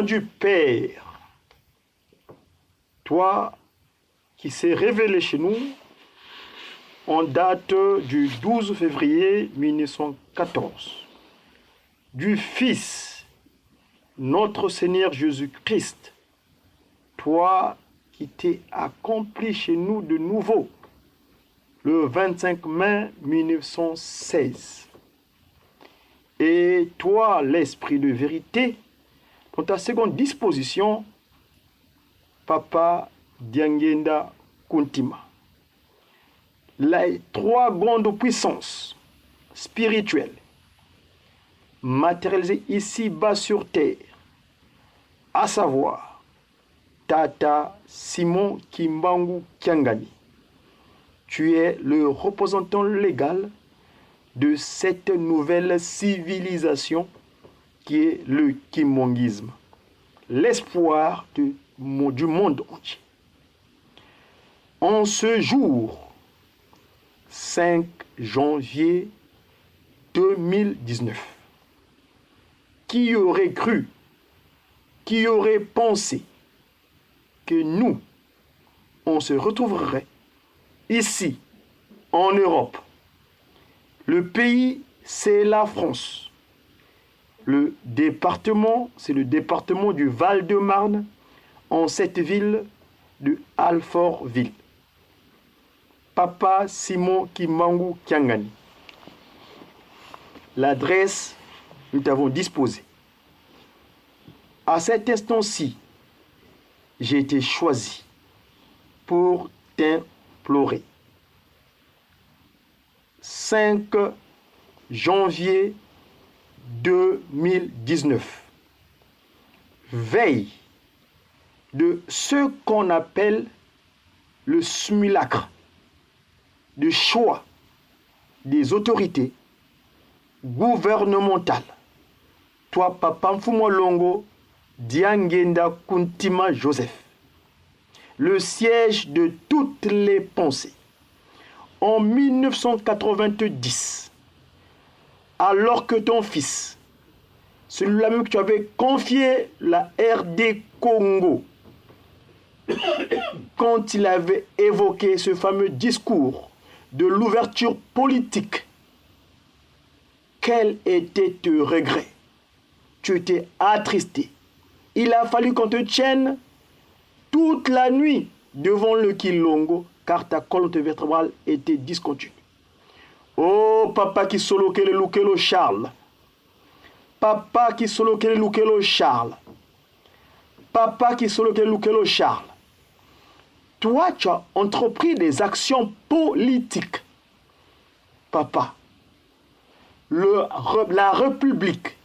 Du Père, toi qui s'est révélé chez nous en date du 12 février 1914, du Fils, notre Seigneur Jésus-Christ, toi qui t'es accompli chez nous de nouveau le 25 mai 1916, et toi, l'Esprit de vérité, pour ta seconde disposition, Papa Diangenda Kuntima. Les trois grandes puissances spirituelles matérialisées ici-bas sur terre, à savoir Tata Simon Kimbangu Kiangani. Tu es le représentant légal de cette nouvelle civilisation qui est le kimongisme, l'espoir du monde entier. En ce jour, 5 janvier 2019, qui aurait cru, qui aurait pensé que nous, on se retrouverait ici, en Europe. Le pays, c'est la France. Le département, c'est le département du Val-de-Marne, en cette ville de Alfortville. Papa Simon Kimbangu Kiangani. L'adresse, nous t'avons disposée. À cet instant-ci, j'ai été choisi pour t'implorer. 5 janvier 2019. Veille de ce qu'on appelle le simulacre de choix des autorités gouvernementales. Toi, Papa Mfumolongo Diangenda Kuntima Joseph, le siège de toutes les pensées. En 1990, alors que ton fils, celui-là même que tu avais confié la RD Congo, quand il avait évoqué ce fameux discours de l'ouverture politique, quel était tes regrets? Tu étais attristé. Il a fallu qu'on te tienne toute la nuit devant le Kilongo, car ta colonne vertébrale était discontinue. Oh, papa qui solo que le Lukelo Charles. Papa qui solo que le Lukelo Charles. Papa qui solo que le Lukelo Charles. Toi, tu as entrepris des actions politiques. Papa, la République,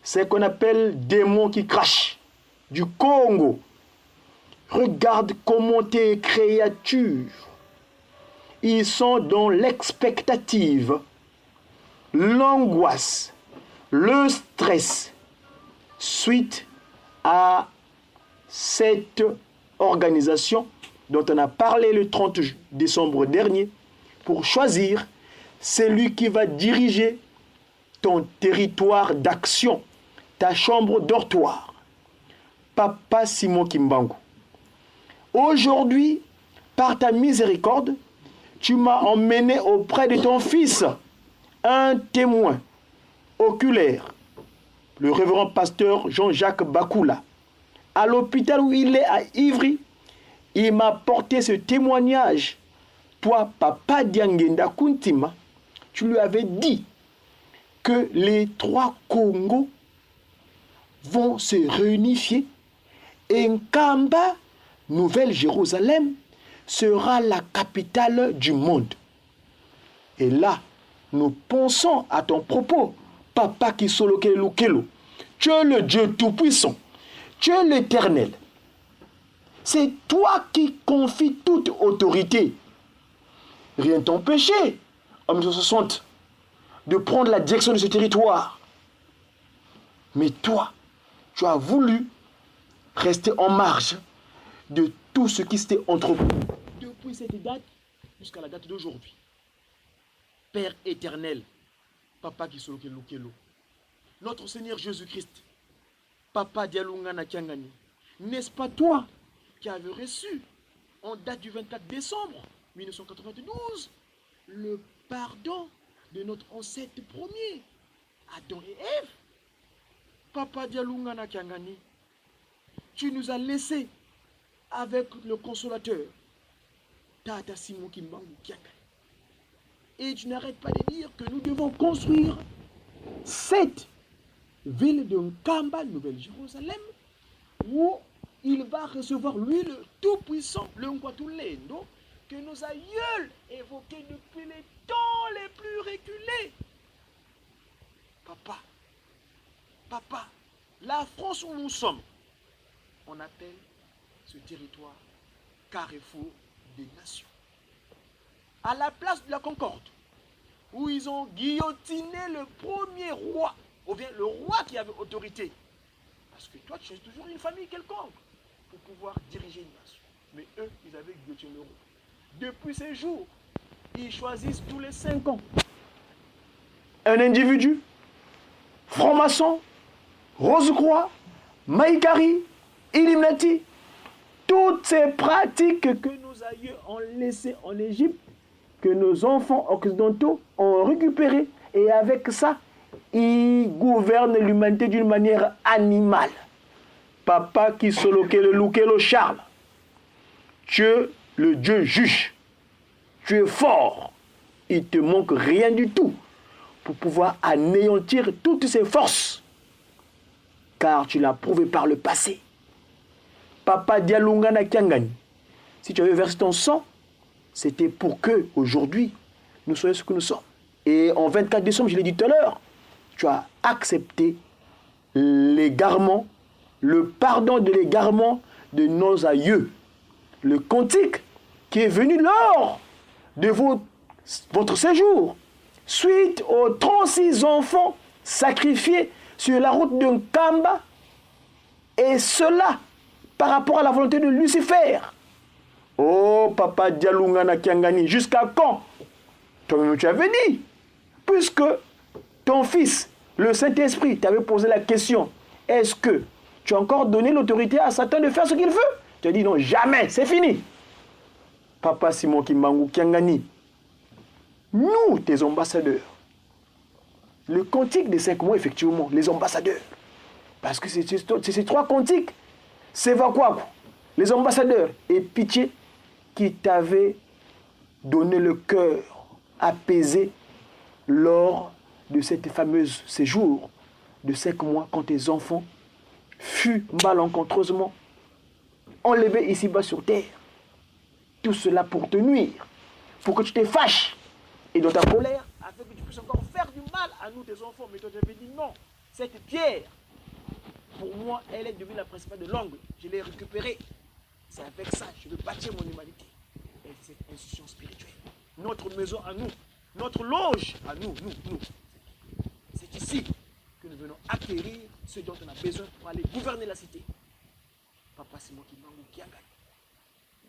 c'est ce qu'on appelle démon qui crache du Congo. Regarde comment tes créatures, ils sont dans l'expectative, l'angoisse, le stress suite à cette organisation dont on a parlé le 30 décembre dernier pour choisir celui qui va diriger ton territoire d'action, ta chambre dortoir. Papa Simon Kimbangu. Aujourd'hui, par ta miséricorde, tu m'as emmené auprès de ton fils, un témoin oculaire, le révérend pasteur Jean-Jacques Bakoula. À l'hôpital où il est à Ivry, il m'a porté ce témoignage. Toi, Papa Diangenda Kuntima, tu lui avais dit que les 3 Congos vont se réunifier et Nkamba, Nouvelle-Jérusalem, sera la capitale du monde. Et là, nous pensons à ton propos, Papa Kisolokelo Kelo. Tu es le Dieu Tout-Puissant. Tu es l'Éternel. C'est toi qui confies toute autorité. Rien ne t'empêchait, en 1960, de prendre la direction de ce territoire. Mais toi, tu as voulu rester en marge de tout ce qui s'était entrepris depuis cette date jusqu'à la date d'aujourd'hui. Père éternel, Papa Kisolokelo Kelo, notre Seigneur Jésus-Christ, Papa Dialungana Kiangani, n'est-ce pas toi qui avais reçu, en date du 24 décembre 1992, le pardon de notre ancêtre premier, Adam et Ève? Papa Dialungana Kiangani, tu nous as laissés avec le consolateur, Tata Simon Kimbangu Kiangani. Et tu n'arrêtes pas de dire que nous devons construire cette ville de Nkamba, Nouvelle-Jérusalem, où il va recevoir, lui, le Tout-Puissant, le Ngwatulendo, que nos aïeuls évoquaient depuis les temps les plus reculés. Papa, la France où nous sommes, on appelle ce territoire Carrefour des Nations. À la place de la Concorde, où ils ont guillotiné le premier roi, ou bien le roi qui avait autorité. Parce que toi, tu es toujours une famille quelconque pour pouvoir diriger une nation. Mais eux, ils avaient guillotiné le roi. Depuis ces jours, ils choisissent tous les 5 ans un individu, franc-maçon, Rose-Croix, Maïkari, Illuminati, toutes ces pratiques que nos aïeux ont laissées en Égypte, que nos enfants occidentaux ont récupérées, et avec ça, ils gouvernent l'humanité d'une manière animale. Papa Kisolokelo Charles, tu es le Dieu juge, tu es fort, il ne te manque rien du tout pour pouvoir anéantir toutes ces forces, car tu l'as prouvé par le passé. Papa Dialungana Kiangani, si tu avais versé ton sang, c'était pour que, aujourd'hui, nous soyons ce que nous sommes. Et en 24 décembre, je l'ai dit tout à l'heure, tu as accepté l'égarement, le pardon de l'égarement de nos aïeux. Le cantique qui est venu lors de votre séjour, suite aux 36 enfants sacrifiés sur la route de Nkamba, et cela par rapport à la volonté de Lucifer. Oh, Papa Dialungana Kiangani, jusqu'à quand? Toi-même tu avais dit, puisque ton fils, le Saint-Esprit, t'avait posé la question, est-ce que tu as encore donné l'autorité à Satan de faire ce qu'il veut? Tu as dit non, jamais, c'est fini. Papa Simon Kimbangu Kiangani, nous, tes ambassadeurs, le cantique des 5 mois, effectivement, les ambassadeurs, parce que c'est ces 3 cantiques, c'est quoi? Les ambassadeurs et pitié qui t'avaient donné le cœur apaisé lors de cette fameuse séjour de 5 mois quand tes enfants furent malencontreusement enlevés ici-bas sur terre. Tout cela pour te nuire, pour que tu te fâches et dans ta colère, afin que tu puisses encore faire du mal à nous, tes enfants. Mais toi, tu avais dit non, cette pierre, pour moi, elle est devenue la principale de l'angle. Je l'ai récupérée. C'est avec ça que je veux bâtir mon humanité. Et cette institution spirituelle. Notre maison à nous. Notre loge à nous. C'est ici que nous venons acquérir ce dont on a besoin pour aller gouverner la cité. Papa Simon Kimbangu Kiangani,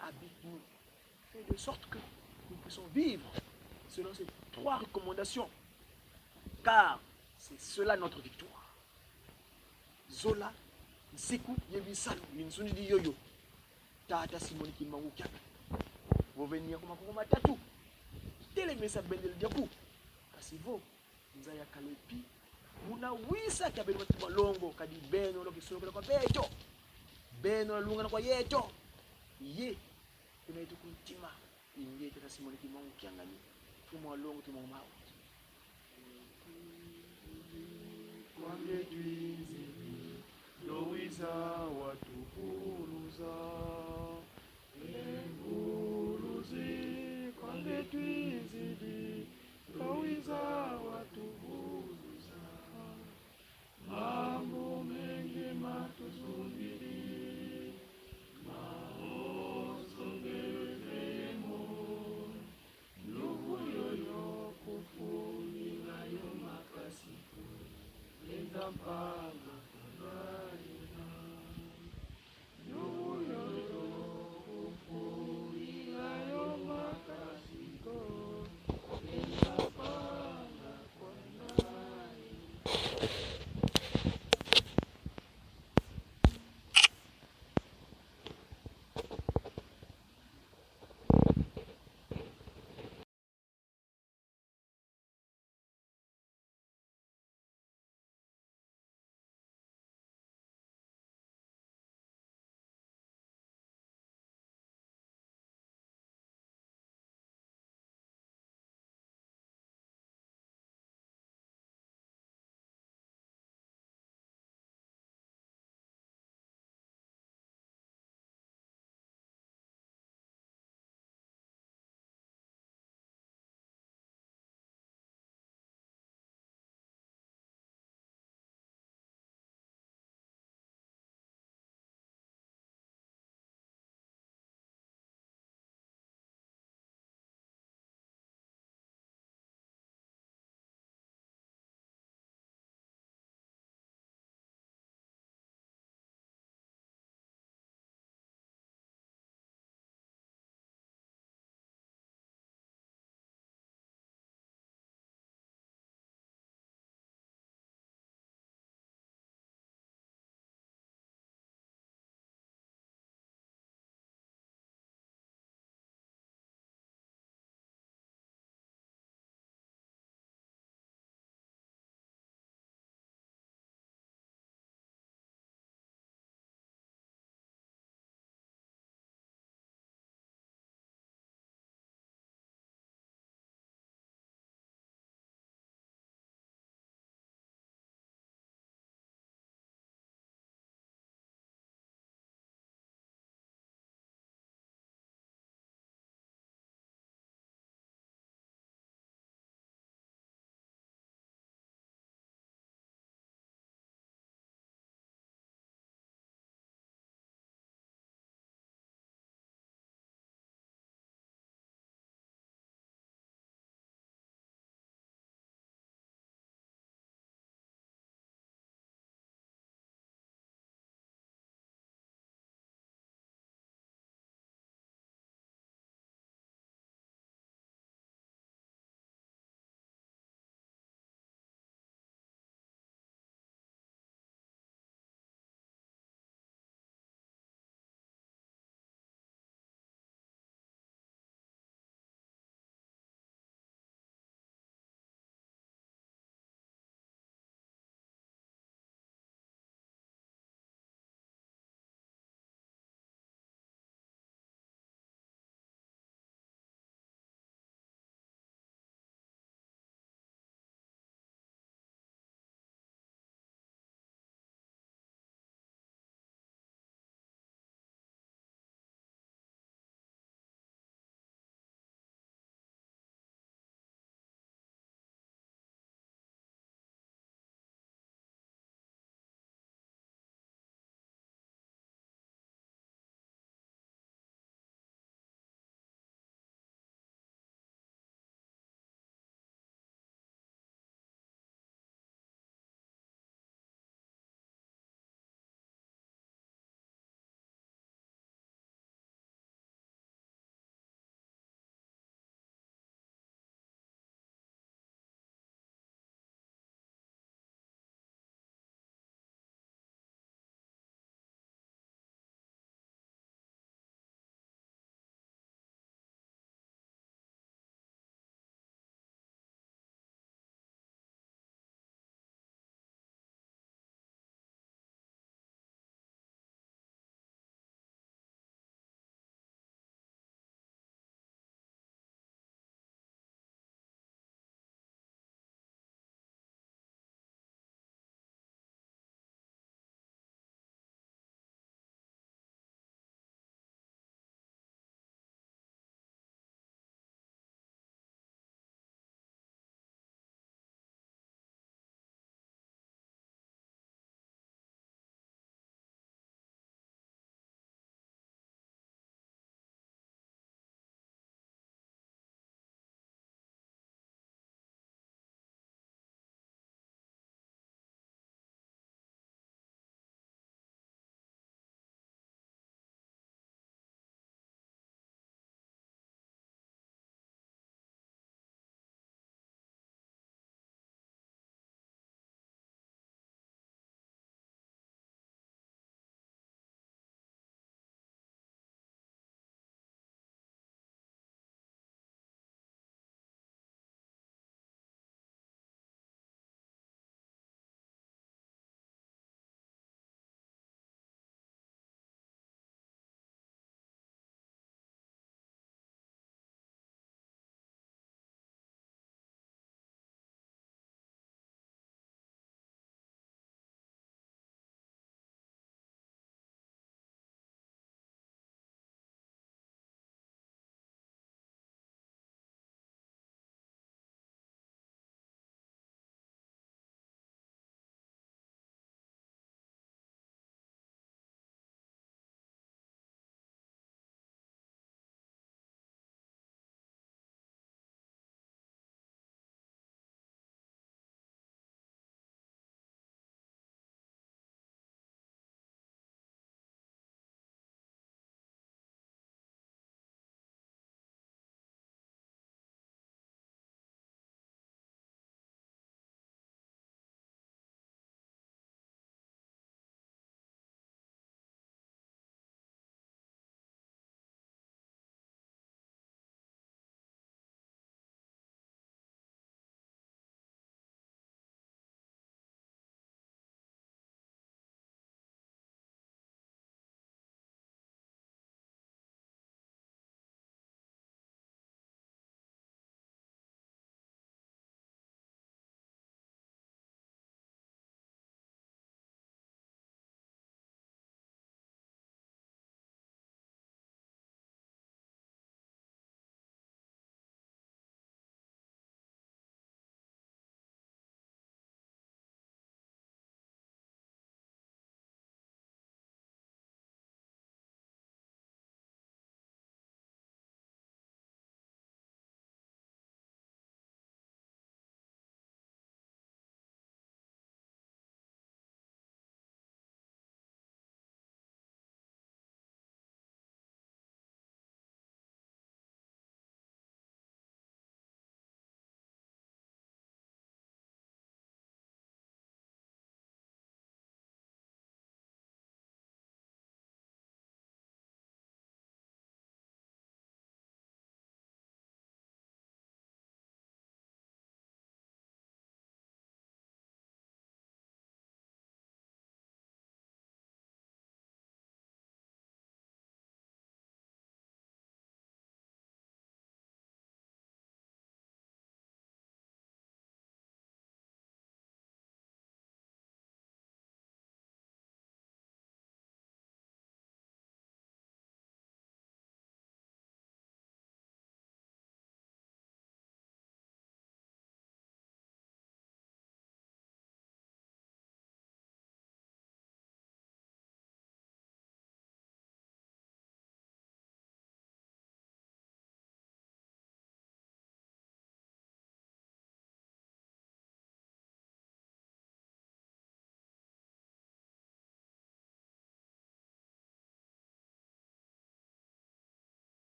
habite-nous. Fais de sorte que nous puissions vivre selon ces 3 recommandations. Car c'est cela notre victoire. Zola, Nsiku, Yebisalu, Minsuni di Yoyo, Tata Simon Kimbangu Kiangani. Vous venez comme un tatou. Télémessa Bendel Diabou. Kasivo, Nzaya Kalepi, Muna Wisa Kabelwa Longo, Kadi Beno, Loki Soko, Beto, Beno, Lunga, Yeto, Ye, Temetu Kuntima, Inye Tata Simon Kimbangu Kiangani, Tumo Longo, Tumo Mao. kande twizidi lowiza watupuluza enguluzi kande twizidi lowiza watupuluza mambo mengi matuzungulie maosongelemo ndugu yoyo kufuni nayo makasiku lenda